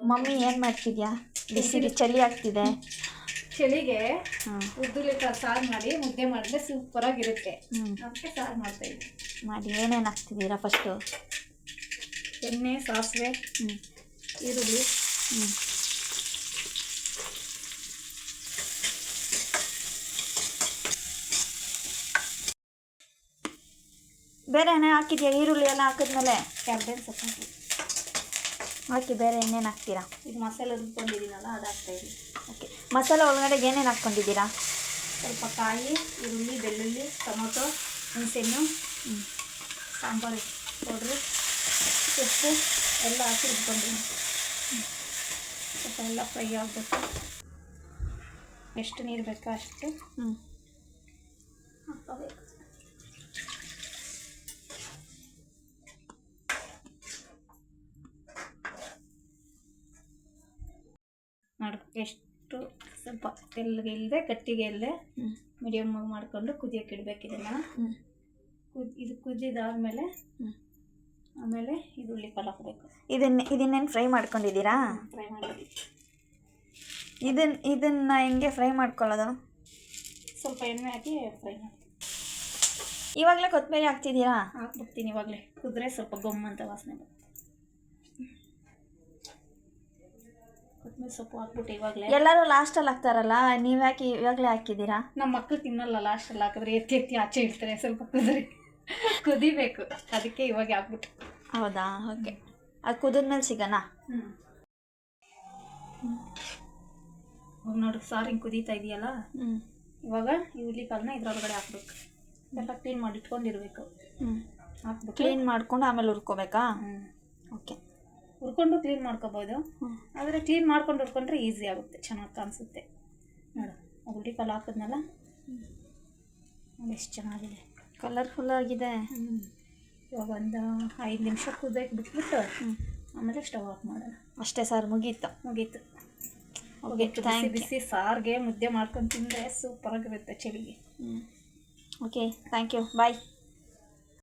Mummy ಏನು ಮಾಡ್ತಿದ್ಯಾ? ಬಿಸಿಗೆ ಚಳಿ ಆಗ್ತಿದೆ. ಚಳಿಗೆ ಉದ್ದುಲೆಕಾಳು ಸಾರು ಮಾಡಿ ಮುದ್ದೆ ಮಾಡಿದ್ರೆ ಸೂಪರಾಗಿರುತ್ತೆ. ಅದಕ್ಕೆ ಸಾರು ಮಾಡ್ತಾಯಿದ್ವಿ. ಮಾಡಿ ಏನೇನು ಹಾಕ್ತಿದ್ದೀರಾ? ಫಸ್ಟು ಎಣ್ಣೆ, ಸಾಸಿವೆ, ಈರುಳ್ಳಿ, ಬೇರೆ ಎಣ್ಣೆ ಹಾಕಿದ್ಯಾ? ಈರುಳ್ಳಿ ಎಲ್ಲ ಹಾಕಿದ್ಮೇಲೆ ಕ್ಯಾಬೇಜ್ ಸೊಪ್ಪು ಹಾಕಿ ಬೇರೆ ಏನೇನು ಹಾಕ್ತೀರಾ? ಇದು ಮಸಾಲೆ ರುಬ್ಕೊಂಡಿದ್ದೀನಲ್ಲ ಅದು ಹಾಕ್ತಾಯಿದ್ವಿ. ಓಕೆ, ಮಸಾಲೆ ಒಳಗಡೆ ಏನೇನು ಹಾಕ್ಕೊಂಡಿದ್ದೀರಾ? ಸ್ವಲ್ಪ ಕಾಯಿ, ಈರುಳ್ಳಿ, ಬೆಳ್ಳುಳ್ಳಿ, ಟೊಮೊಟೊ, ಹುಣಸೆಹಣ್ಣು, ಸಾಂಬಾರು ಪೌಡ್ರು, ಉಪ್ಪು ಎಲ್ಲ ಹಾಕಿ ರುಬ್ಕೊಂಡಿದ್ದೀನಿ. ಸ್ವಲ್ಪ ಎಲ್ಲ ಫ್ರೈ ಆಗಬೇಕು. ಎಷ್ಟು ನೀರು ಬೇಕೋ ಅಷ್ಟು ಹಾಕೋಬೇಕು. ನೋಡಿ ಎಷ್ಟು ಸ್ವಲ್ಪ ತೆಳ್ಳಗೆ ಇಲ್ಲದೆ ಗಟ್ಟಿಗೆ ಇಲ್ಲದೆ ಮೀಡಿಯಮ್ ಮಾಡಿಕೊಂಡು ಕುದಿಯೋಕೆ ಇಡಬೇಕು. ಇದನ್ನು ಇದು ಕುದಿದಾದ್ಮೇಲೆ ಆಮೇಲೆ ಈರುಳ್ಳಿ ಕಾಳು ಹಾಕಬೇಕು. ಇದನ್ನೇನು ಫ್ರೈ ಮಾಡ್ಕೊಂಡಿದ್ದೀರಾ? ಫ್ರೈ ಮಾಡಿ ಇದನ್ನ ಹೆಂಗೆ ಫ್ರೈ ಮಾಡ್ಕೊಳ್ಳೋದು? ಸ್ವಲ್ಪ ಎಣ್ಣೆ ಹಾಕಿ ಫ್ರೈ ಮಾಡಿ. ಇವಾಗಲೇ ಕೊತ್ತಂಬರಿ ಹಾಕ್ತಿದ್ದೀರಾ? ಹಾಕ್ಬಿಡ್ತೀನಿ ಇವಾಗಲೇ. ಕುದ್ರೆ ಸ್ವಲ್ಪ ಗೊಮ್ಮ ಅಂತ ವಾಸನೆ ಬರುತ್ತೆ. ಕೊತ್ತಂಬರಿ ಸೊಪ್ಪು ಹಾಕ್ಬಿಟ್ಟು ಇವಾಗಲೇ. ಎಲ್ಲರೂ ಲಾಸ್ಟಲ್ಲಿ ಹಾಕ್ತಾರಲ್ಲ, ನೀವು ಯಾಕೆ ಇವಾಗಲೇ ಹಾಕಿದ್ದೀರಾ? ನಮ್ಮ ಮಕ್ಕಳು ತಿನ್ನಲ್ಲ ಲಾಸ್ಟಲ್ಲಿ ಹಾಕಿದ್ರೆ, ಎತ್ತಿ ಎತ್ತಿ ಆಚೆ ಇಡ್ತಾರೆ. ಸ್ವಲ್ಪ ಕುದಿಬೇಕು, ಅದಕ್ಕೆ ಇವಾಗ ಹಾಕ್ಬಿಟ್ಟು. ಹೌದಾ? ಓಕೆ, ಅದು ಕುದಿದ್ಮೇಲೆ ಸಿಗೋಣ. ಇವಾಗ ನೋಡಿ ಸಾರು ಹಿಂಗೆ ಕುದೀತಾ ಇದೆಯಲ್ಲ, ಇವಾಗ ಈ ಹುರುಳಿಕಾಳನ್ನ ಇದ್ರೊಳಗಡೆ ಹಾಕ್ಬೇಕು. ಎಲ್ಲ ಕ್ಲೀನ್ ಮಾಡಿ ಇಟ್ಕೊಂಡಿರ್ಬೇಕು. ಹಾಕ್ಬಿಟ್ಟು ಕ್ಲೀನ್ ಮಾಡ್ಕೊಂಡು ಆಮೇಲೆ ಹುರ್ಕೋಬೇಕಾ? ಓಕೆ, ಹುರ್ಕೊಂಡು ಕ್ಲೀನ್ ಮಾಡ್ಕೋಬೋದು. ಆದರೆ ಕ್ಲೀನ್ ಮಾಡ್ಕೊಂಡು ಹುರ್ಕೊಂಡ್ರೆ ಈಸಿ ಆಗುತ್ತೆ, ಚೆನ್ನಾಗಿ ಕಾಣಿಸುತ್ತೆ. ನೋಡು ಹುರುಳಿಕಾಳು ಹಾಕಿದ್ನಲ್ಲ, ಎಷ್ಟು ಚೆನ್ನಾಗಿದೆ, ಕಲರ್ಫುಲ್ ಆಗಿದೆ. ಇವಾಗ ಒಂದು 5 ನಿಮಿಷ ಕುದಿಯಕ್ಕೆ ಬಿಟ್ಬಿಟ್ಟು ಆಮೇಲೆ ಸ್ಟವ್ ಆಫ್ ಮಾಡೋಣ. ಅಷ್ಟೇ ಸಾರು, ಮುಗೀತು. ಓಕೆ, ಬಿಸಿ ಸಾರಿಗೆ ಮುದ್ದೆ ಮಾಡ್ಕೊಂಡು ತಿಂದರೆ ಸೂಪರಾಗಿರುತ್ತೆ ಚಳಿಗೆ. Okay, thank you, bye.